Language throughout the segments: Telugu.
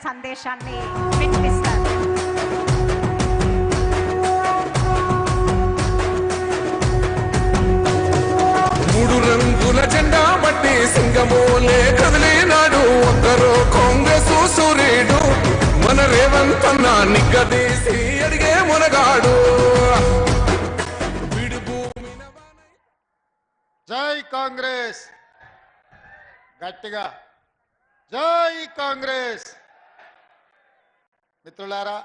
సందేశాన్ని వినిపిస్తారు. మూడు రంగుల జెండా బట్టి సింగమోలే కదిలినాడు ఒక్కరో కాంగ్రెస్ సూర్యుడు మన రేవంత్ అన్న నిగ్గదీసి అడిగే మునగాడు. జై కాంగ్రెస్, గట్టిగా జై కాంగ్రెస్. మిత్రులారా,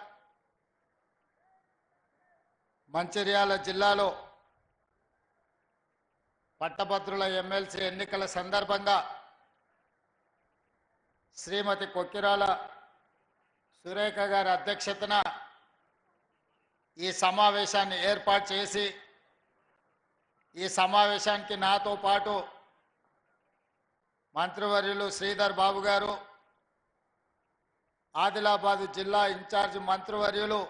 మంచిర్యాల జిల్లాలో పట్టభద్రుల ఎమ్మెల్సీ ఎన్నికల సందర్భంగా శ్రీమతి కొక్కిరాల సురేఖ గారి అధ్యక్షతన ఈ సమావేశాన్ని ఏర్పాటు చేసి ఈ సమావేశానికి నాతో పాటు మంత్రివర్యులు శ్రీధర్ బాబు గారు, ఆదిలాబాద్ జిల్లా ఇన్ఛార్జ్ మంత్రివర్యులు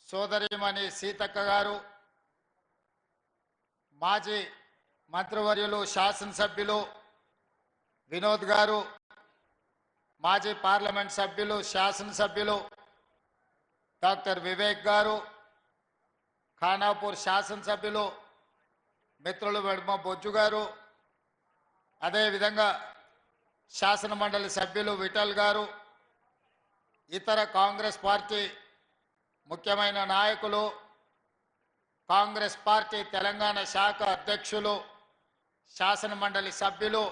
సోదరిమణి సీతక్క గారు, మాజీ మంత్రివర్యులు శాసనసభ్యులు వినోద్ గారు, మాజీ పార్లమెంట్ సభ్యులు శాసనసభ్యులు డాక్టర్ వివేక్ గారు, ఖానాపూర్ శాసనసభ్యులు మిత్రులు వెడమ బొజ్జు గారు, అదేవిధంగా శాసన మండలి సభ్యులు విఠల్ గారు, ఇతర కాంగ్రెస్ పార్టీ ముఖ్యమైన నాయకులు, కాంగ్రెస్ పార్టీ తెలంగాణ శాఖ అధ్యక్షులు శాసన మండలి సభ్యులు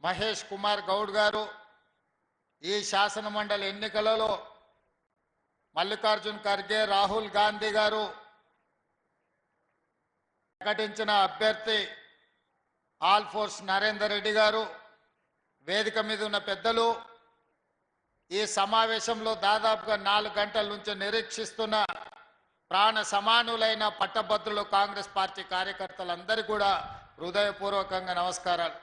మహేష్ కుమార్ గౌడ్ గారు, ఈ శాసన మండలి ఎన్నికలలో మల్లికార్జున్ ఖర్గే, రాహుల్ గాంధీ గారు ప్రకటించిన అభ్యర్థి ఆల్ ఫోర్స్ నరేందర్ రెడ్డి గారు, వేదిక మీద ఉన్న పెద్దలు, ఈ సమావేశంలో దాదాపుగా 4 గంటల నుంచి నిరీక్షిస్తున్న ప్రాణ సమానులైన పట్టభద్రులు కాంగ్రెస్ పార్టీ కార్యకర్తలందరికీ కూడా హృదయపూర్వకంగా నమస్కారాలు.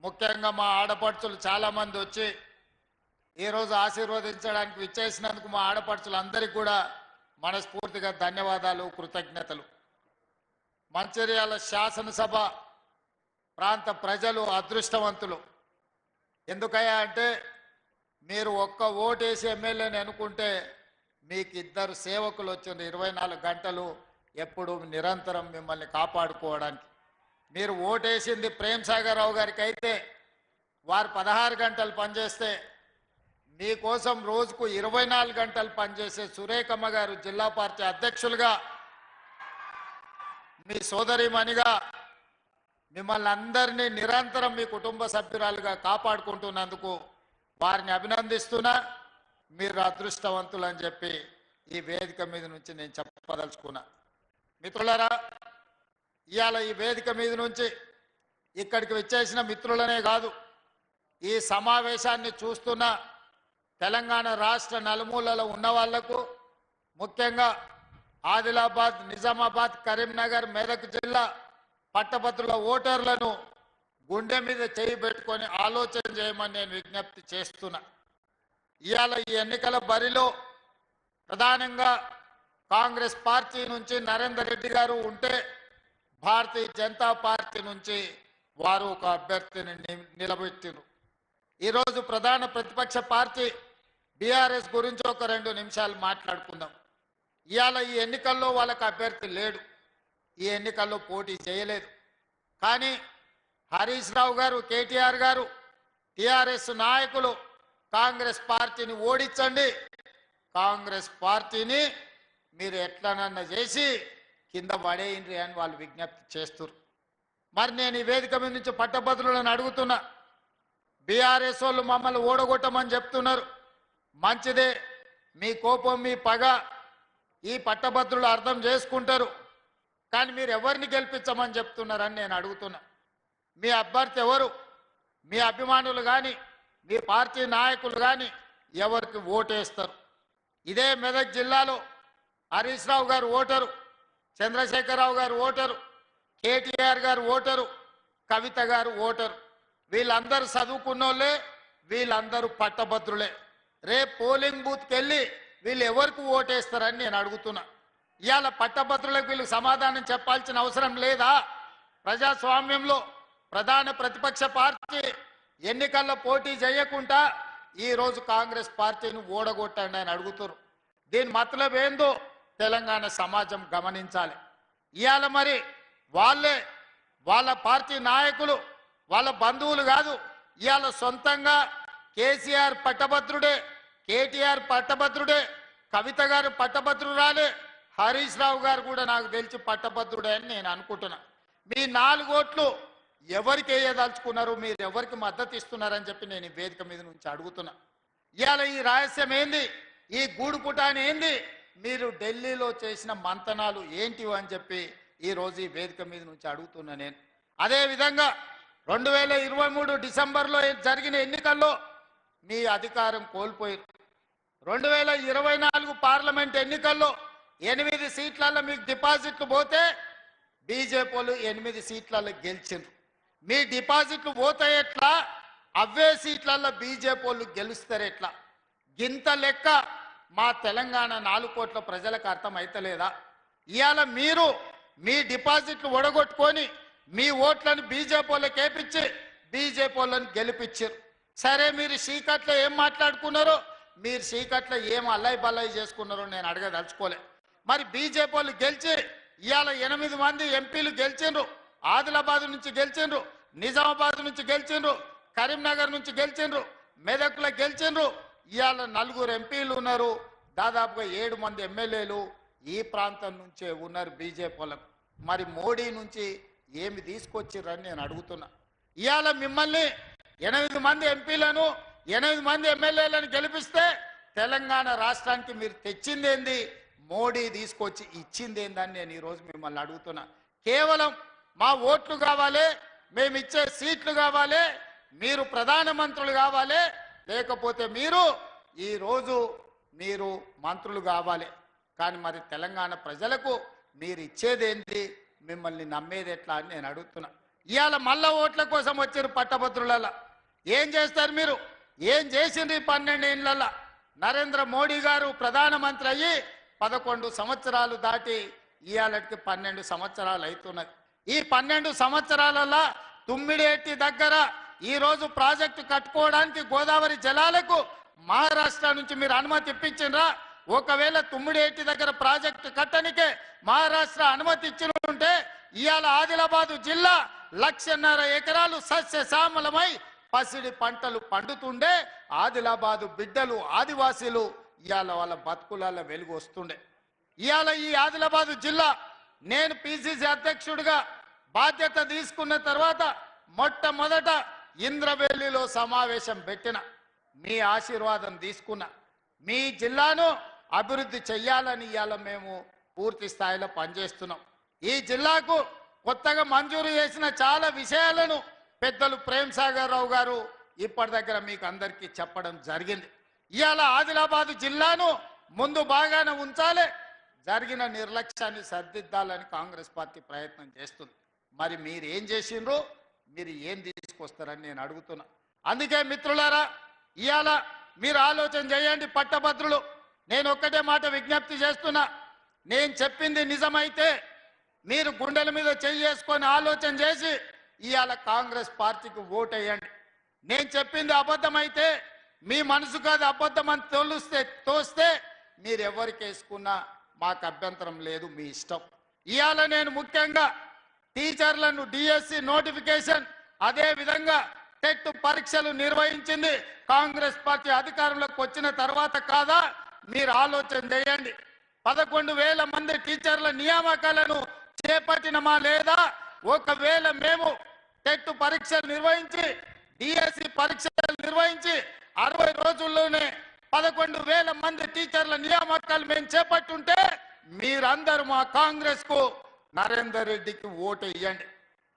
ముఖ్యంగా మా ఆడపడుచులు చాలామంది వచ్చి ఈరోజు ఆశీర్వదించడానికి విచ్చేసినందుకు మా ఆడపడుచులందరికీ కూడా మనస్ఫూర్తిగా ధన్యవాదాలు, కృతజ్ఞతలు. మంచిర్యాల శాసనసభ ప్రాంత ప్రజలు అదృష్టవంతులు. ఎందుకయ్యా అంటే మీరు ఒక్క ఓటేసి ఎమ్మెల్యేని అనుకుంటే మీకు 2 సేవకులు వచ్చిన 24 గంటలు ఎప్పుడు నిరంతరం మిమ్మల్ని కాపాడుకోవడానికి. మీరు ఓటేసింది ప్రేమ్ సాగర్ రావు గారికి అయితే వారు 16 గంటలు పనిచేస్తే మీకోసం రోజుకు 24 గంటలు పనిచేసే సురేఖమ్మ గారు జిల్లా పార్టీ అధ్యక్షులుగా, మీ సోదరిమణిగా మిమ్మల్ని అందరినీ నిరంతరం మీ కుటుంబ సభ్యురాలుగా కాపాడుకుంటున్నందుకు వారిని అభినందిస్తున్నా. మీరు అదృష్టవంతులు అని చెప్పి ఈ వేదిక మీద నుంచి నేను చెప్పదలుచుకున్నా. మిత్రులారా, ఇవాళ ఈ వేదిక మీద నుంచి ఇక్కడికి వచ్చేసిన మిత్రులనే కాదు, ఈ సమావేశాన్ని చూస్తున్న తెలంగాణ రాష్ట్ర నలుమూలలో ఉన్న వాళ్లకు, ముఖ్యంగా ఆదిలాబాద్, నిజామాబాద్, కరీంనగర్, మెదక్ జిల్లా పట్టభద్రుల ఓటర్లను గుండె మీద చేయి పెట్టుకొని ఆలోచన చేయమని నేను విజ్ఞప్తి చేస్తున్నా. ఇవాళ ఈ ఎన్నికల బరిలో ప్రధానంగా కాంగ్రెస్ పార్టీ నుంచి నరేందర్ రెడ్డి గారు ఉంటే, భారతీయ జనతా పార్టీ నుంచి వారు ఒక అభ్యర్థిని నిలబెట్టారు. ఈరోజు ప్రధాన ప్రతిపక్ష పార్టీ బీఆర్ఎస్ గురించి ఒక 2 నిమిషాలు మాట్లాడుకుందాం. ఇవాళ ఈ ఎన్నికల్లో వాళ్ళకి అభ్యర్థి లేడు, ఈ ఎన్నికల్లో పోటీ చేయలేదు. కానీ హరీష్ రావు గారు, కేటీఆర్ గారు, టీఆర్ఎస్ నాయకులు కాంగ్రెస్ పార్టీని ఓడించండి, కాంగ్రెస్ పార్టీని మీరు ఎట్లనన్నా చేసి కింద పడేయండి అని వాళ్ళు విజ్ఞప్తి చేస్తున్నారు. మరి నేను ఈ వేదిక మీద నుంచి పట్టభద్రులను అడుగుతున్నా, బీఆర్ఎస్ వాళ్ళు మమ్మల్ని ఓడగొట్టమని చెప్తున్నారు. మంచిదే, మీ కోపం, మీ పగ ఈ పట్టభద్రులు అర్థం చేసుకుంటారు. కానీ మీరు ఎవరిని గెలిపించమని చెప్తున్నారని నేను అడుగుతున్నా. మీ అభ్యర్థి ఎవరు? మీ అభిమానులు కానీ మీ పార్టీ నాయకులు కానీ ఎవరికి ఓటేస్తారు? ఇదే మెదక్ జిల్లాలో హరీష్ రావు గారు ఓటరు, చంద్రశేఖరరావు గారు ఓటరు, కేటీఆర్ గారు ఓటరు, కవిత గారు ఓటరు. వీళ్ళందరూ చదువుకున్నోళ్ళే, వీళ్ళందరూ పట్టభద్రులే. రేపు పోలింగ్ బూత్కి వెళ్ళి వీళ్ళు ఎవరికి ఓటేస్తారని నేను అడుగుతున్నా. ఇవాళ పట్టభద్రులకు వీళ్ళు సమాధానం చెప్పాల్సిన అవసరం లేదా? ప్రజాస్వామ్యంలో ప్రధాన ప్రతిపక్ష పార్టీ ఎన్నికల్లో పోటీ చేయకుండా ఈ రోజు కాంగ్రెస్ పార్టీని ఓడగొట్టండి అని అడుగుతారు. దీని మతలబ్ ఏందో తెలంగాణ సమాజం గమనించాలి. ఇవాళ మరి వాళ్ళ పార్టీ నాయకులు వాళ్ళ బంధువులు కాదు, ఇవాళ సొంతంగా కేసీఆర్ పట్టభద్రుడే, కేటీఆర్ పట్టభద్రుడే, కవిత గారు పట్టభద్రురాలే, హరీష్ రావు గారు కూడా నాకు తెలిసి పట్టభద్రుడే అని నేను అనుకుంటున్నా. మీ 4 ఓట్లు ఎవరికి వేయదలుచుకున్నారు, మీరు ఎవరికి మద్దతు ఇస్తున్నారని చెప్పి నేను ఈ వేదిక మీద నుంచి అడుగుతున్నా. ఇవాళ ఈ రహస్యం ఏంది, ఈ గూడుపుటాని ఏంది, మీరు ఢిల్లీలో చేసిన మంతనాలు ఏంటివి అని చెప్పి ఈరోజు ఈ వేదిక మీద నుంచి అడుగుతున్నా నేను. అదేవిధంగా 2023 డిసెంబర్లో జరిగిన ఎన్నికల్లో మీ అధికారం కోల్పోయారు. 2024 పార్లమెంట్ ఎన్నికల్లో 8 సీట్లలో మీకు డిపాజిట్లు పోతే బీజేపీ వాళ్ళు 8 సీట్లలో గెలిచిండ్రు. మీ డిపాజిట్లు పోతే ఎట్లా, అవే సీట్లలో బీజేపీ వాళ్ళు గెలుస్తారు ఎట్లా? గింత లెక్క మా తెలంగాణ 4 కోట్ల ప్రజలకు అర్థం అయితలేదా? ఇవాళ మీరు మీ డిపాజిట్లు ఒడగొట్టుకొని మీ ఓట్లను బీజేపీ వాళ్ళకి వేపించి బీజేపీ వాళ్ళని గెలిపించారు. సరే, మీరు చీకట్లో ఏం మాట్లాడుకున్నారో, మీరు చీకట్లో ఏం అల్లాయి బల్లాయి చేసుకున్నారో నేను అడగదలుచుకోలే. మరి బీజేపీ వాళ్ళు గెలిచి ఇవాళ 8 మంది ఎంపీలు గెలిచిండ్రు. ఆదిలాబాద్ నుంచి గెలిచిండ్రు, నిజామాబాద్ నుంచి గెలిచిండ్రు, కరీంనగర్ నుంచి గెలిచిండ్రు, మెదక్లో గెలిచిండ్రు. ఇవాళ 4 ఎంపీలు ఉన్నారు, దాదాపుగా 7 మంది ఎమ్మెల్యేలు ఈ ప్రాంతం నుంచే ఉన్నారు బీజేపీ వాళ్ళకు. మరి మోడీ నుంచి ఏమి తీసుకొచ్చిర్రని నేను అడుగుతున్నా. ఇవాళ మిమ్మల్ని 8 మంది ఎంపీలను 8 మంది ఎమ్మెల్యేలను గెలిపిస్తే తెలంగాణ రాష్ట్రానికి మీరు తెచ్చిందేంది, మోడీ తీసుకొచ్చి ఇచ్చిందేందని నేను ఈరోజు మిమ్మల్ని అడుగుతున్నా. కేవలం మా ఓట్లు కావాలి, మేము ఇచ్చే సీట్లు కావాలి, మీరు ప్రధానమంత్రులు కావాలి, లేకపోతే మీరు మంత్రులు కావాలి. కానీ మరి తెలంగాణ ప్రజలకు మీరు ఇచ్చేదేంటి, మిమ్మల్ని నమ్మేది ఎట్లా అని నేను అడుగుతున్నా. ఇవాళ మళ్ళా ఓట్ల కోసం వచ్చారు పట్టభద్రులలో. ఏం చేస్తారు మీరు? ఏం చేసిండ్రు ఈ 12 ఏళ్ళల్లో? నరేంద్ర మోడీ గారు ప్రధానమంత్రి అయ్యి 11 సంవత్సరాలు దాటి ఇవాళకి 12 సంవత్సరాలు అవుతున్నది. ఈ 12 సంవత్సరాలలో తుమ్మిడేటి దగ్గర ఈరోజు ప్రాజెక్టు కట్టుకోవడానికి గోదావరి జలాలకు మహారాష్ట్ర నుంచి మీరు అనుమతి ఇప్పించిండ్రా? ఒకవేళ తుమ్మిడేటి దగ్గర ప్రాజెక్టు కట్టనికే మహారాష్ట్ర అనుమతి ఇచ్చినుంటే ఇవాళ ఆదిలాబాదు జిల్లా 1.5 ఎకరాలు సస్యశ్యామలమై పసిడి పంటలు పండుతుండే ఆదిలాబాదు బిడ్డలు ఆదివాసీలు ఇవాళ వాళ్ళ బతుకులలో వెలుగు వస్తుండే. ఇవాళ ఈ ఆదిలాబాదు జిల్లా నేను పిసిసి అధ్యక్షుడిగా బాధ్యత తీసుకున్న తర్వాత మొట్టమొదట ఇంద్రవెల్లిలో సమావేశం పెట్టిన, మీ ఆశీర్వాదం తీసుకున్న, మీ జిల్లాను అభివృద్ధి చెయ్యాలని ఇవాళ మేము పూర్తి స్థాయిలో పనిచేస్తున్నాం. ఈ జిల్లాకు కొత్తగా మంజూరు చేసిన చాలా విషయాలను పెద్దలు ప్రేమ్ సాగర్ రావు గారు ఇప్పటి దగ్గర మీకు అందరికీ చెప్పడం జరిగింది. ఇవాళ ఆదిలాబాదు జిల్లాను ముందు బాగానే ఉంచాలి, జరిగిన నిర్లక్ష్యాన్ని సరిదిద్దాలని కాంగ్రెస్ పార్టీ ప్రయత్నం చేస్తుంది. మరి మీరు ఏం చేసిండ్రు, మీరు ఏం తీసుకొస్తారని నేను అడుగుతున్నా. అందుకే మిత్రులారా, ఇవాళ మీరు ఆలోచన చేయండి పట్టభద్రులు. నేను ఒక్కటే మాట విజ్ఞప్తి చేస్తున్నా, నేను చెప్పింది నిజమైతే మీరు గుండెల మీద చేసుకొని ఆలోచన చేసి ఇవాళ కాంగ్రెస్ పార్టీకి ఓటు వేయండి. నేను చెప్పింది అబద్ధమైతే, మీ మనసుకు అది అబద్ధం అని తోస్తే మీరు ఎవరికి వేసుకున్నా మాకు అభ్యంతరం లేదు, మీ ఇష్టం. ఇవాళ నేను ముఖ్యంగా టీచర్లను డిఎస్సి నోటిఫికేషన్, అదే విధంగా టెట్ పరీక్షలు నిర్వహించింది కాంగ్రెస్ పార్టీ అధికారంలోకి వచ్చిన తర్వాత కాదా? మీరు ఆలోచన చేయండి. 11,000 మంది టీచర్ల నియామకాలను చేపట్టినమా లేదా? ఒకవేళ మేము టెట్ పరీక్షలు నిర్వహించి డిఎస్సి పరీక్షలు నిర్వహించి 60 రోజుల్లోనే 11,000 మంది టీచర్ల నియామకాలు మేము చేపట్టుంటే మీరందరూ మా కాంగ్రెస్ కు నరేందర్ రెడ్డికి ఓటు వేయండి.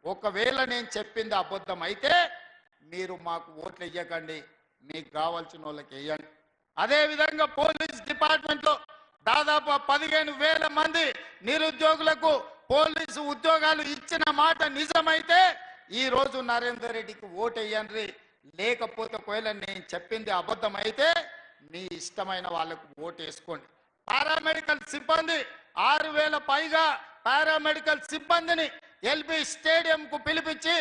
ఒకవేళ నేను చెప్పింది అబద్ధం అయితే మీరు మాకు ఓట్లు వేయకండి, మీకు కావాల్సిన వాళ్ళకి వేయండి. అదేవిధంగా పోలీస్ డిపార్ట్మెంట్లో దాదాపు 15,000 మంది నిరుద్యోగులకు పోలీసు ఉద్యోగాలు ఇచ్చిన మాట నిజమైతే ఈ రోజు నరేందర్ రెడ్డికి ఓటు వేయండి. లేకపోతే ఒకవేళ నేను చెప్పింది అబద్ధం అయితే మీ ఇష్టమైన వాళ్ళకు ఓటు వేసుకోండి. పారామెడికల్ సిబ్బంది 6,000 పైగా పారామెడికల్ సిబ్బందిని ఎల్బీ స్టేడియం కు పిలిపించి